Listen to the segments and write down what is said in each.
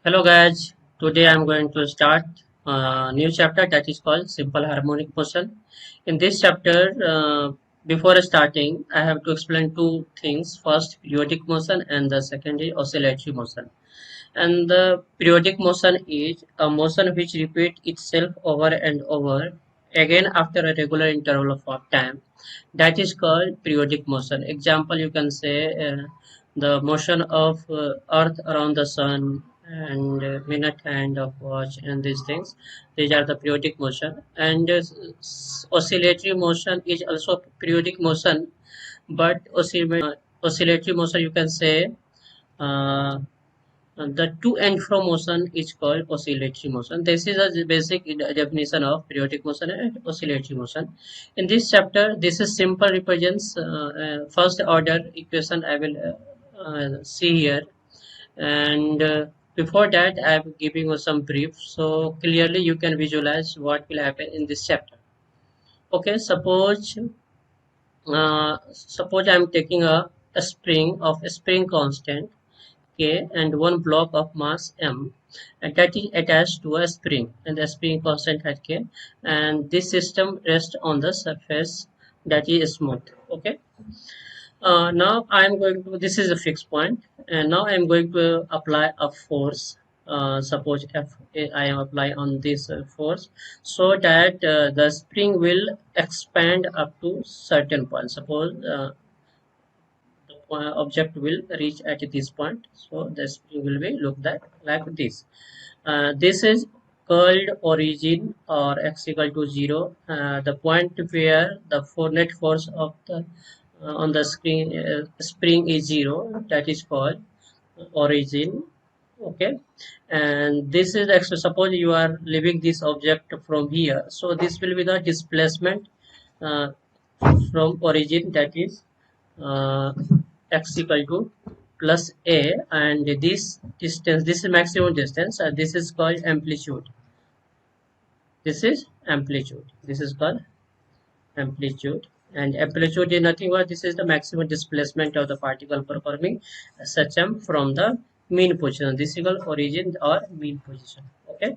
Hello guys, today I'm going to start a new chapter that is called Simple Harmonic Motion. In this chapter, before starting, I have to explain two things. First, periodic motion and the second is oscillatory motion. And the periodic motion is a motion which repeats itself over and over again after a regular interval of time. That is called periodic motion. Example, you can say the motion of earth around the sun and minute hand of watch and these things. These are the periodic motion. And oscillatory motion is also periodic motion, but oscillatory motion you can say uh, the to and fro motion is called oscillatory motion. This is a basic definition of periodic motion and oscillatory motion. In this chapter, this is simple represents first order equation I will see here. And before that, I am giving you some brief so clearly you can visualize what will happen in this chapter. Okay, suppose I am taking a spring of a spring constant K and one block of mass M, and that is attached to a spring, and the spring constant at K, and this system rests on the surface that is smooth. Okay. Now I am going to, this is a fixed point, and now I am going to apply a force. Suppose F I am apply on this force, so that the spring will expand up to certain point. Suppose the object will reach at this point, so the spring will be looked at like this. This is called origin or x equal to 0, the point where the net force of the on the screen spring is 0, that is called origin. Okay, and this is actually, suppose you are leaving this object from here, so this will be the displacement uh, from origin, that is uh, x equal to plus a, and this distance, this is maximum distance, this is called amplitude. This is called amplitude, and amplitude is nothing but this is the maximum displacement of the particle performing SHM from the mean position. This is called origin or mean position. Okay,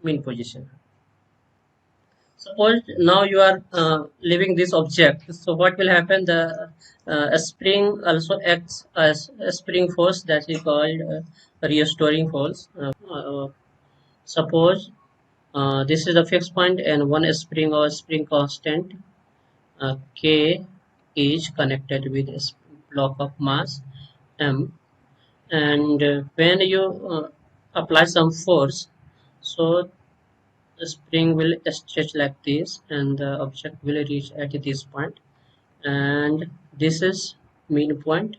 mean position. Suppose now you are leaving this object, so what will happen? The a spring also acts as a spring force, that is called restoring force. Suppose this is the fixed point and one spring or spring constant K is connected with a block of mass M, and when you apply some force, so the spring will stretch like this and the object will reach at this point, and this is mean point,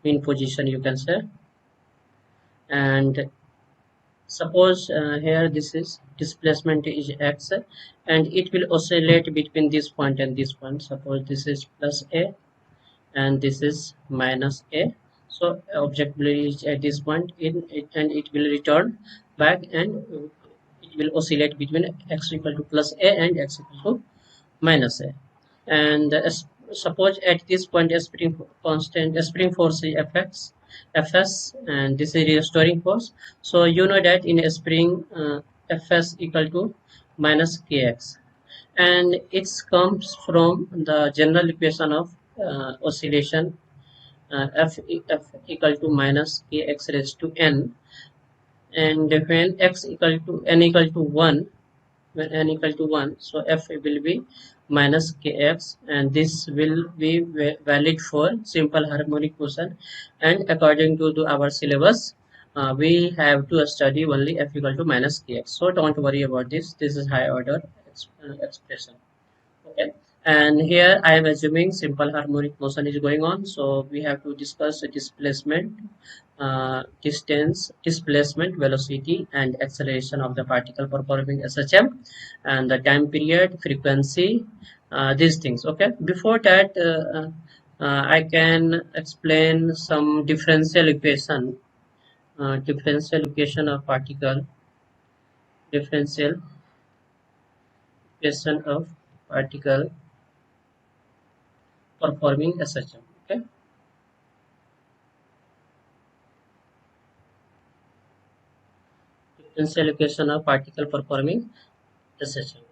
mean position you can say. And suppose here this is displacement is x, and it will oscillate between this point and this point. Suppose this is plus a and this is minus a, so object will reach at this point in it and it will return back, and it will oscillate between x equal to plus a and x equal to minus a. And suppose at this point a spring constant, a spring force is fs, and this is restoring force. So you know that in a spring fs equal to minus kx, and it comes from the general equation of oscillation, f equal to minus kx raised to n, and when x equal to n equal to 1, when n equal to 1, so f will be minus kx, and this will be valid for simple harmonic motion. And according to our syllabus, we have to study only f equal to minus kx, so don't worry about this. This is high order expression. Okay, and here I am assuming simple harmonic motion is going on, so we have to discuss the displacement, distance, displacement, velocity, and acceleration of the particle performing SHM, and the time period, frequency, these things. Okay, before that, I can explain some differential equation, differential equation of particle, differential equation of particle performing SHM. Okay. potential equation of particle performing SHM.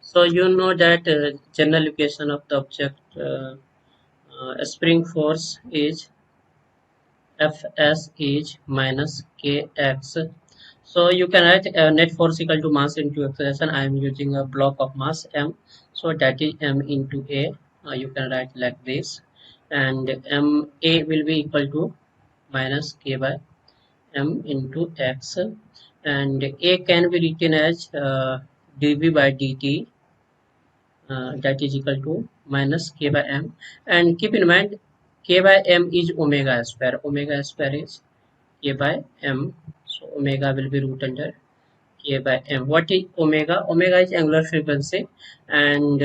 So you know that general equation of the object spring force is Fs is minus Kx. So you can write net force equal to mass into acceleration. I am using a block of mass m, so that is m into a. You can write like this, and m a will be equal to minus k by m into x, and a can be written as dv by dt, that is equal to minus k by m. And keep in mind, k by m is omega square. Omega square is k by m, so omega will be root under k by m. What is omega? Omega is angular frequency, and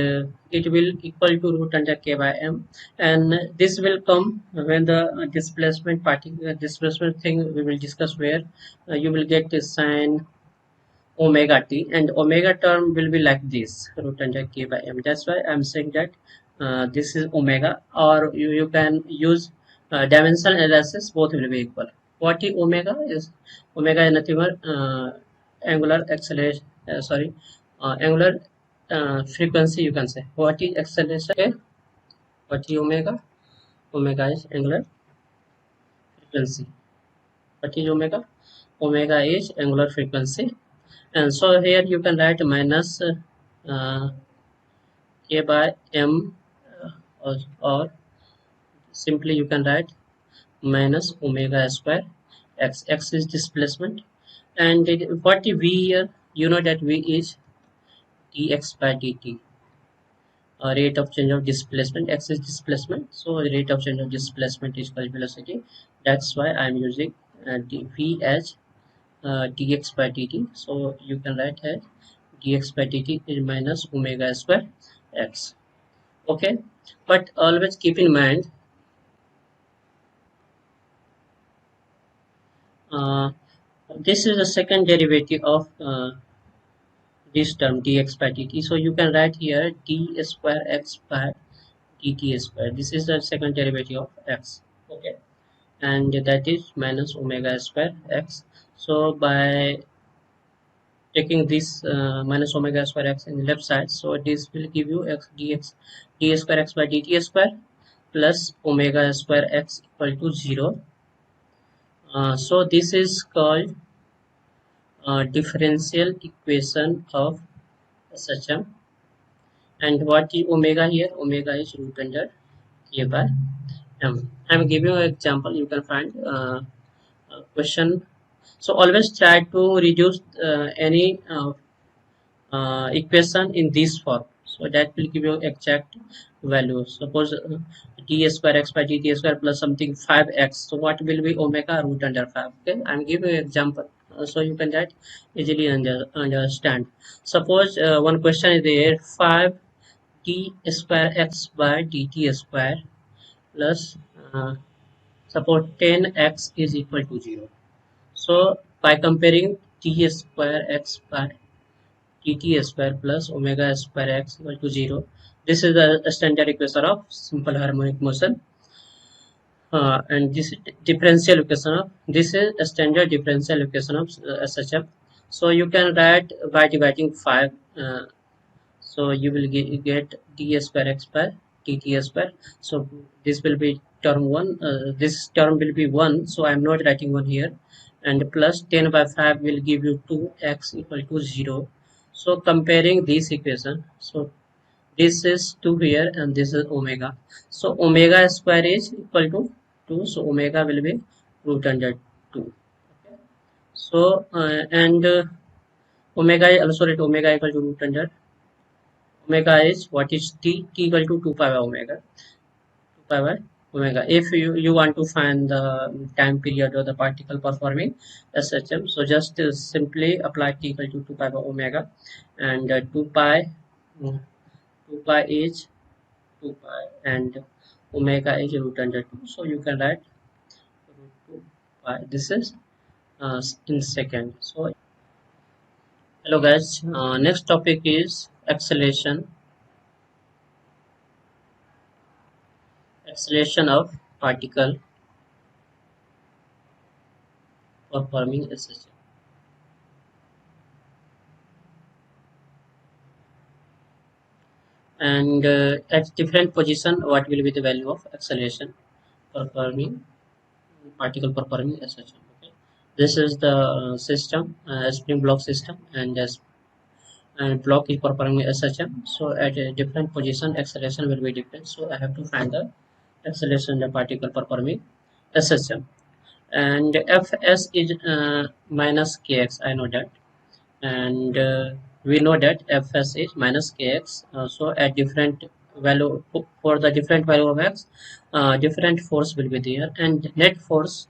it will equal to root under k by m, and this will come when the displacement particle displacement thing we will discuss, where you will get the sine omega t, and omega term will be like this, root under k by m. That's why I'm saying that this is omega, or you can use dimensional analysis, both will be equal. What is omega? Is nothing but angular acceleration, angular frequency, you can say. What is acceleration? Okay. What is omega? Omega is angular frequency. What is omega? Omega is angular frequency. And so here you can write minus uh, k by m, or simply you can write minus omega square x. X is displacement, and what is v here? You know that v is dx by dt, rate of change of displacement. X is displacement, so the rate of change of displacement is equal to velocity. That's why I am using v as dx by dt. So you can write here dx by dt is minus omega square x. Okay, but always keep in mind, uh, this is the second derivative of this term dx by dt. So you can write here d square x by dt square. This is the second derivative of x. Okay, and that is minus omega square x. So by taking this minus omega square x in the left side, so this will give you x dx d square x by dt square plus omega square x equal to 0. So this is called differential equation of SHM. And what is omega here? Omega is root under k by m. I'm giving you an example. You can find question. So always try to reduce any equation in this form, so that will give you exact value. Suppose d square x by dt square plus something 5x, so what will be omega? Root under 5. Okay, I'm giving you an example, so you can that easily understand. Suppose one question is there, 5 d square x by dt square plus suppose 10x is equal to 0. So by comparing d square x by dt square plus omega square x equal to 0. This is the standard equation of simple harmonic motion, and this is differential equation of, this is a standard differential equation of SHM. So you can write by dividing 5. So you will get d square x by dt square. So this will be term 1, this term will be 1, so I am not writing 1 here, and plus 10 by 5 will give you 2x equal to 0. So comparing this equation, so this is 2 here and this is omega, so omega square is equal to 2, so omega will be root under 2. Okay. So and omega is also write omega equal to root under omega is, what is t? T equal to 2 pi by omega. 2 pi by omega. If you want to find the time period or the particle performing SHM, so just simply apply t equal to 2 pi by omega, and 2 pi, 2 pi is 2 pi, and omega is root under 2. So you can write root 2 pi. This is in second. So hello guys, next topic is acceleration of particle performing SHM. and at different position what will be the value of acceleration performing particle performing SHM. Okay, this is the system, spring block system, and as and block is performing SHM. So at a different position acceleration will be different, so I have to find the acceleration the particle performing SHM. And Fs is minus kx, I know that, and we know that Fs is minus kx. So at different value, for the different value of x, different force will be there, and net force,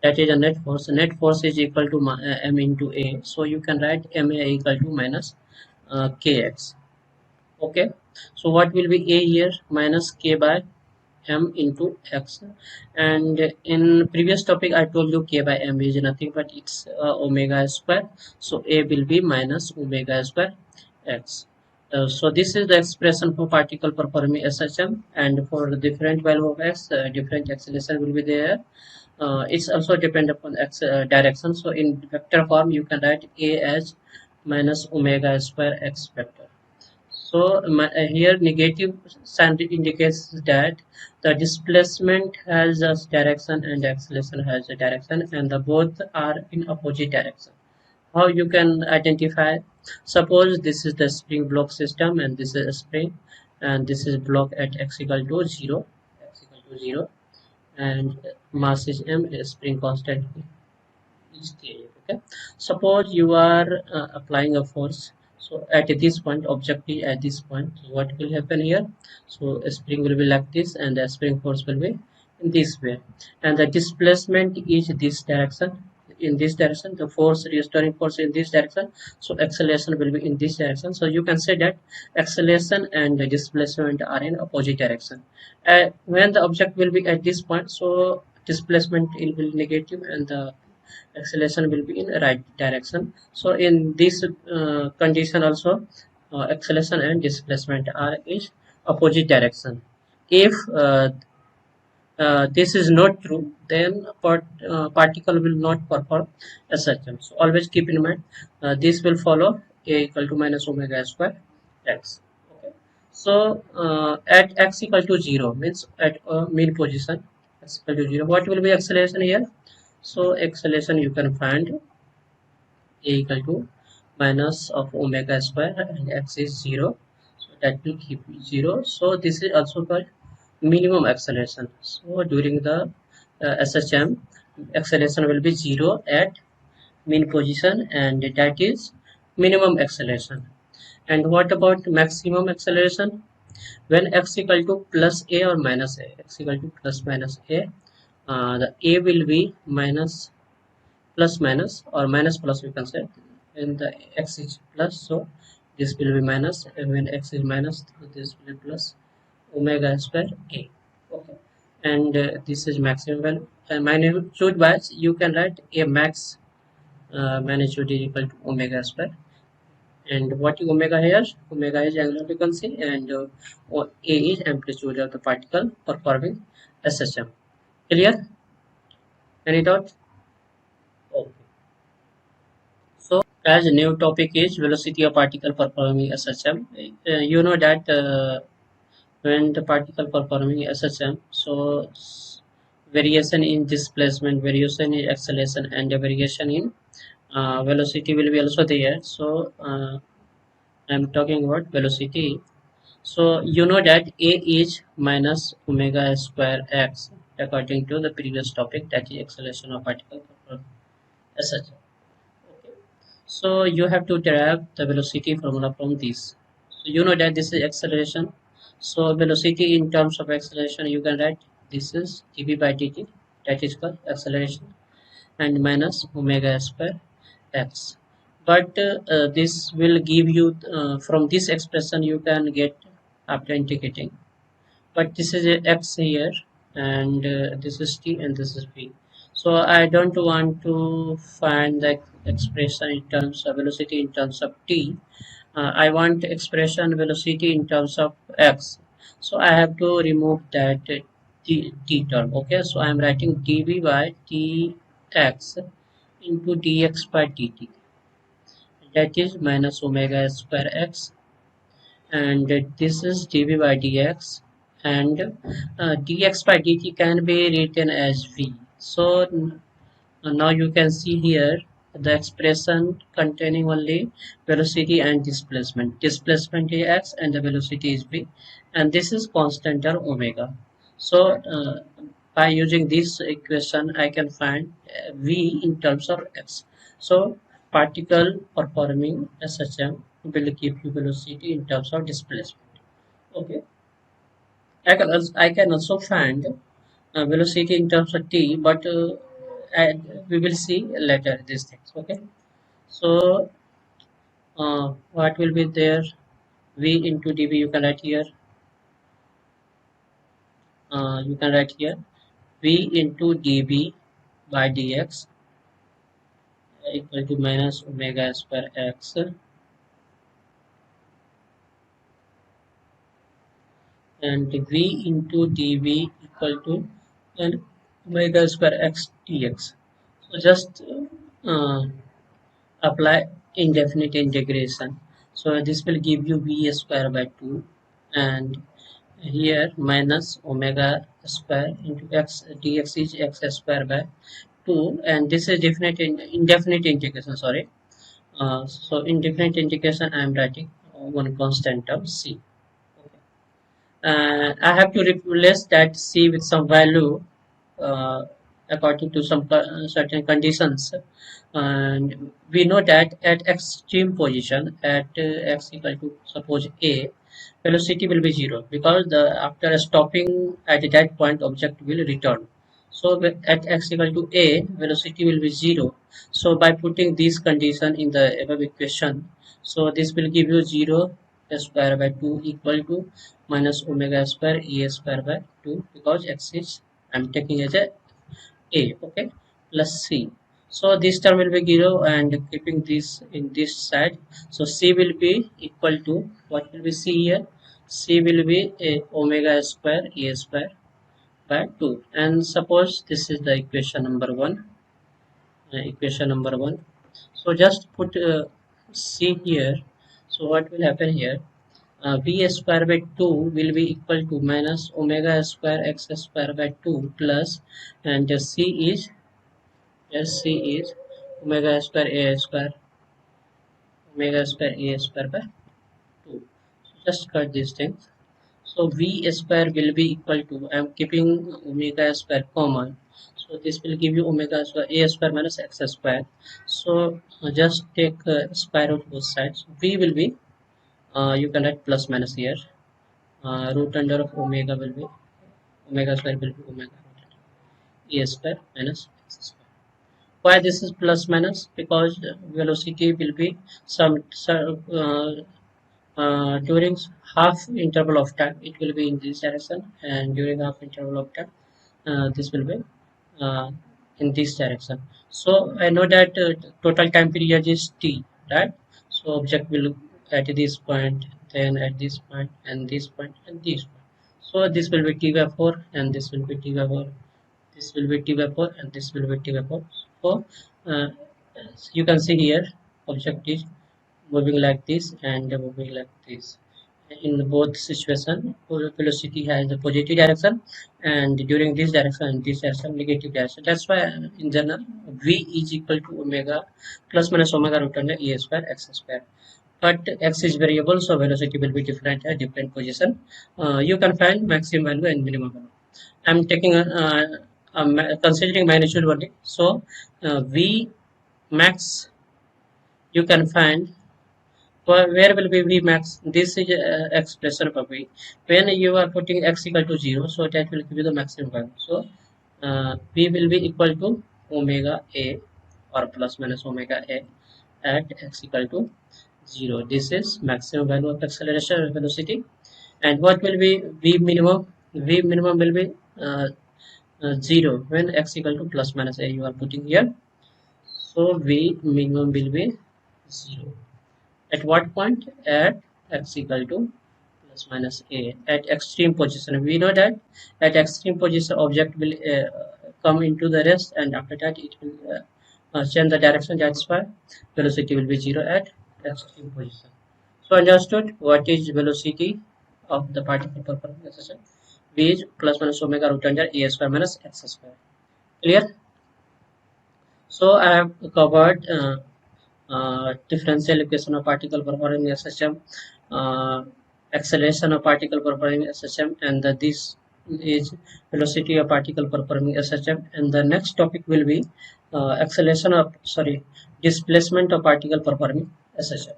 that is a net force. Net force is equal to m into a, so you can write ma equal to minus kx. Okay, so what will be a here? Minus k by m into x. And in previous topic I told you k by m is nothing but it's omega square, so a will be minus omega square x. So this is the expression for particle performing SHM, and for the different value of x, different acceleration will be there. It's also depend upon x direction, so in vector form you can write a as minus omega square x vector. So here negative sign indicates that the displacement has a direction and acceleration has a direction, and the both are in opposite direction. How you can identify? Suppose this is the spring block system, and this is a spring, and this is block at x equal to 0, x equal to 0, and mass is m, spring constant is k. Okay, suppose you are applying a force, so at this point objective at this point, so what will happen here? So a spring will be like this, and the spring force will be in this way, and the displacement is this direction, in this direction, the force restoring force in this direction, so acceleration will be in this direction. So you can say that acceleration and the displacement are in opposite direction. When the object will be at this point, so displacement will be negative and the acceleration will be in right direction. So in this condition also, acceleration and displacement are in opposite direction. If this is not true, then particle will not perform SHM. So always keep in mind, this will follow a equal to minus omega square x. Okay. So at x equal to 0 means at mean position x equal to 0, what will be acceleration here? So acceleration you can find a equal to minus of omega square, and x is 0, so that will keep 0. So this is also called minimum acceleration. So during the SHM, acceleration will be 0 at mean position, and that is minimum acceleration. And what about maximum acceleration? When x equal to plus a or minus a, x equal to plus minus a, the a will be minus plus minus, or minus plus we can say, and the x is plus, so this will be minus, and when x is minus, this will be plus omega square a. Okay, and this is maximum value, and magnitude wise you can write a max magnitude is equal to omega square. And what is omega here? Omega is angular frequency, and a is amplitude of the particle performing SHM. Clear? Any doubt? Okay. So as a new topic is velocity of particle performing SHM. You know that when the particle performing SHM, so variation in displacement, variation in acceleration, and the variation in velocity will be also there. So I'm talking about velocity. So you know that a is minus omega square x according to the previous topic, that is acceleration of particle performing SHM. Okay. So you have to derive the velocity formula from this. So you know that this is acceleration. So velocity in terms of acceleration, you can write this is dv by dt, that is called acceleration, and minus omega square x. But this will give you from this expression you can get after integrating. But this is a x here, and this is t, and this is p. So I don't want to find the expression in terms of velocity in terms of t. I want expression velocity in terms of x. So I have to remove that t term. Okay, so I am writing dv by dx into dx by dt, that is minus omega square x and this is dv by dx, and dx by dt can be written as v. So now you can see here the expression containing only velocity and displacement. Displacement is x and the velocity is v, and this is constant or omega. So by using this equation, I can find v in terms of x. So particle performing SHM will give you velocity in terms of displacement. Okay, I can also find velocity in terms of t, but we will see later these things. Okay, so what will be there? V into dv, you can write here. You can write here v into dv by dx equal to minus omega square x, and v into dv equal to and omega square x dx. So just uh, apply indefinite integration. So this will give you v square by 2, and here minus omega square into x dx is x square by 2, and this is definite indefinite integration, sorry. So indefinite integration I am writing one constant of c. I have to replace that c with some value uh, according to some certain conditions, and we know that at extreme position at x equal to suppose a, velocity will be 0 because the after stopping at that point object will return. So at x equal to a, velocity will be 0. So by putting this condition in the above equation, so this will give you 0 square by 2 equal to minus omega square e square by 2, because x is I'm taking as a, okay, plus c. So this term will be 0, and keeping this in this side, so c will be equal to what will be c here? C will be a omega square e square by 2, and suppose this is the equation number 1. Equation number 1. So just put c here. So what will happen here? V square by 2 will be equal to minus omega square x square by 2 plus, and c is, yes, c is omega square a square, omega square a square by 2. So just cut these things. So v square will be equal to, I am keeping omega square common, so this will give you omega square a square minus x square. So just take square root both sides. V will be, you can write plus minus here. Root under of omega will be, omega square will be omega root under e square minus x square. Why this is plus minus? Because velocity will be some during half interval of time it will be in this direction, and during half interval of time this will be uh, in this direction. So I know that total time period is t, right? So object will at this point, then at this point, and this point, and this point. So this will be t by 4, and this will be t by 4, this will be t by 4, and this will be t by 4. So uh, you can see here object is moving like this and moving like this. In both situation, velocity has a positive direction, and during this direction, this direction negative direction. That's why in general v is equal to omega plus minus omega root under e square x square. But x is variable, so velocity will be different at different position. You can find maximum value and minimum value. I'm taking considering magnitude only. So v max you can find, where will be v max? This is expression of v. When you are putting x equal to 0, so that will give you the maximum value. So v will be equal to omega a or plus minus omega a at x equal to 0. This is maximum value of acceleration and velocity. And what will be v minimum? V minimum will be 0 when x equal to plus minus a you are putting here. So v minimum will be 0. At what point? At x equal to plus minus a at extreme position. We know that at extreme position object will come into the rest, and after that it will change the direction. That's why velocity will be 0 at extreme position. So understood what is velocity of the particle performing SHM? V is plus minus omega root under a square minus x square. Clear? So I have covered differential equation of particle performing SHM, uh, acceleration of particle performing SHM, and this is velocity of particle performing SHM. And the next topic will be displacement of particle performing SHM.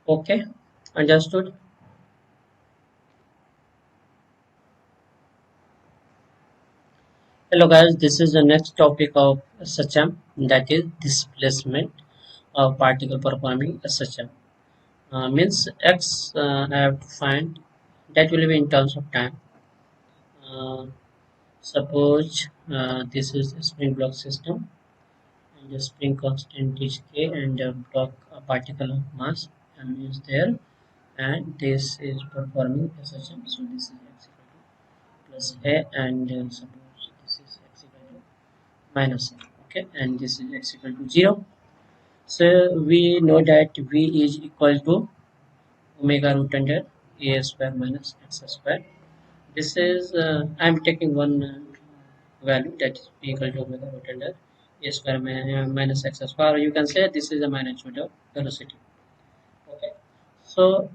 Okay, understood. Hello guys, this is the next topic of SHM, that is displacement of particle performing SHM. Means x I have to find, that will be in terms of time. Uh, Suppose this is a spring block system and the spring constant is k and the block particle of mass m is there, and this is performing SHM. So this is x equal to plus a, and suppose this is x equal to minus a. Okay, and this is x equal to 0. So we know that v is equal to omega root under a square minus x square. This is I'm taking one value, that is p equal to omega root under a square minus x square, or you can say this is the magnitude of velocity. Okay, so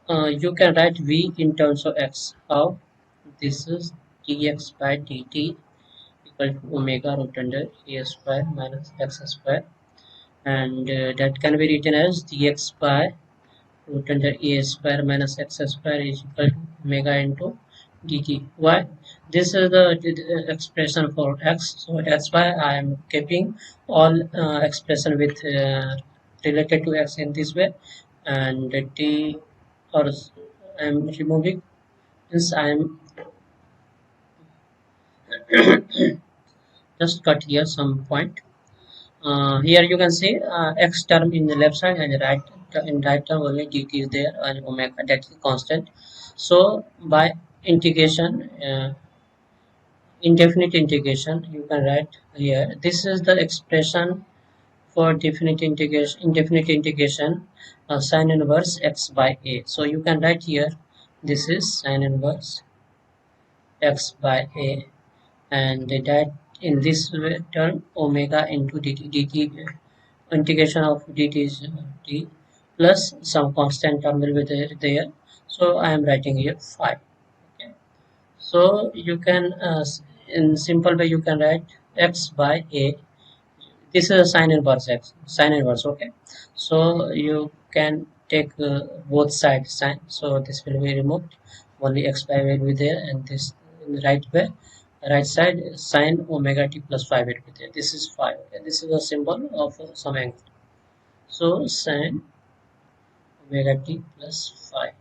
you can write v in terms of x. How? This is dx by dt equal to omega root under a square minus x square, and that can be written as dx by root under a square minus x square is equal to omega into dt. Why? This is the expression for x, so that's why I am keeping all expression with related to x in this way, and t, or I am removing this. I am just cut here some point. Here you can see x term in the left side, and right term only dt is there, and omega, that is constant. So by integration, indefinite integration, you can write here, this is the expression for indefinite integration, sine inverse x by a. So you can write here, this is sine inverse x by a, and that in this term omega into dt, integration of dt is t plus some constant term will be there. So I am writing here 5. Okay, so you can in simple way you can write x by a. This is a sine inverse x, sine inverse. Okay, so you can take both sides sine, so this will be removed, only x by will be there, and this in the right side sine omega t plus 5 will be there. This is 5. Okay? This is a symbol of some angle. So sine omega t plus 5,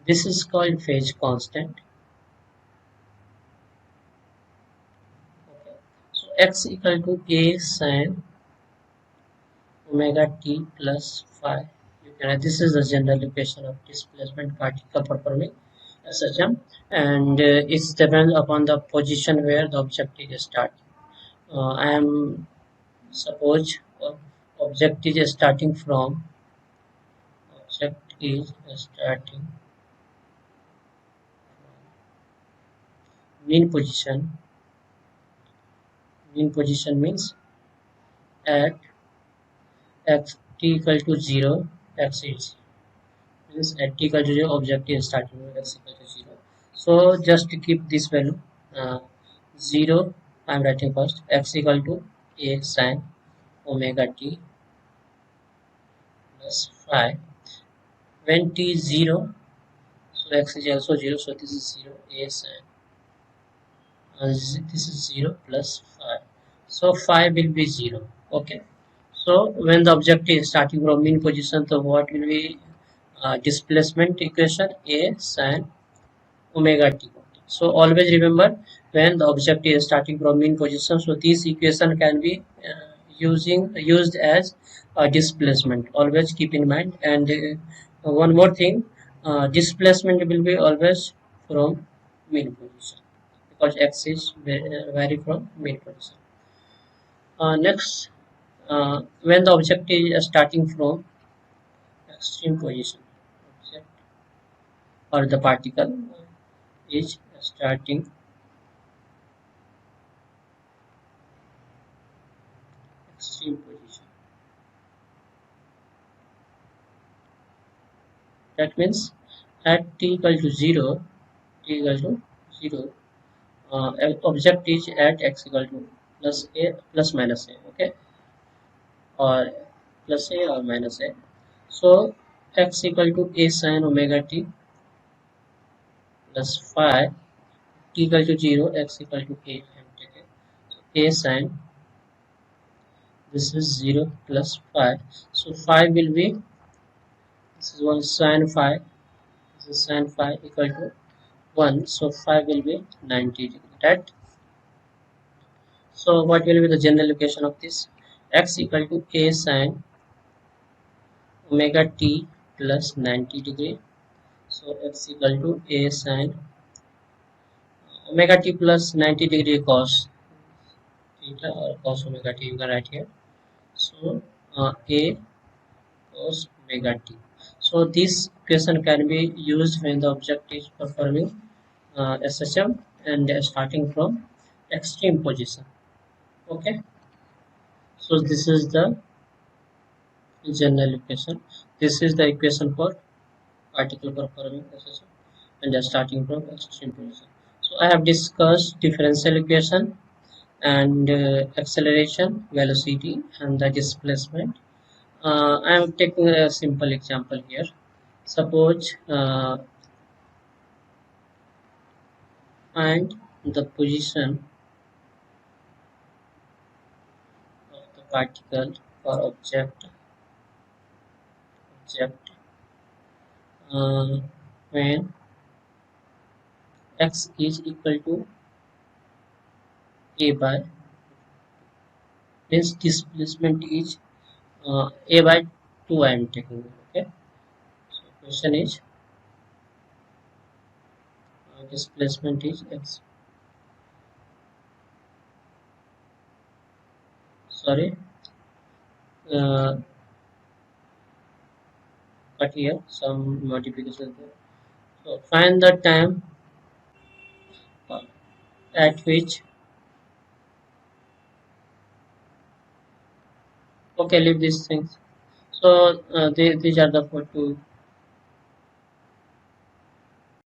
this is called phase constant. Okay. So x equal to a sine omega t plus 5. You can, this is the general equation of displacement particle performing SHM, and it depends upon the position where the object is starting. I am suppose object is starting from mean position. Mean position means at x t equal to 0, x is means at t equal to 0, object is starting with x equal to 0. So just to keep this value 0, I am writing first x equal to a sine omega t plus 5. When t is 0, so x is also 0, so this is 0, a sine, this is 0 plus 5, so 5 will be 0. Okay, so when the object is starting from mean position, so what will be displacement equation? A sine omega t. So always remember, when the object is starting from mean position, so this equation can be used as a displacement. Always keep in mind. And one more thing, displacement will be always from mean position, because x is vary from mean position. Next, when the object is starting from extreme position object or the particle is starting extreme position. That means at t equal to 0, t equal to 0, object is at x equal to plus a plus minus a, okay, or plus a or minus a. So x equal to a sine omega t plus phi, t equal to 0, x equal to a. I am taking so a sine, this is 0 plus phi. So phi will be, this is 1 sine phi, this is sine phi equal to 1. So phi will be 90 degree, right? So what will be the general equation of this? X equal to a sine omega t plus 90 degree. So x equal to a sine omega t plus 90 degree cos theta or cos omega t, you can write here. So a cos omega t. So this equation can be used when the object is performing SHM and starting from extreme position. Okay, so this is the general equation. This is the equation for particle performing SHM and starting from extreme position. So I have discussed differential equation and acceleration, velocity, and the displacement. I am taking a simple example here. Suppose find the position of the particle or object uh, when x is equal to a by, means displacement is a by 2 I am taking. Okay, so question is displacement is x, sorry, uh, but here some modification there. So find the time uh, at which, okay, leave these things. So these are the two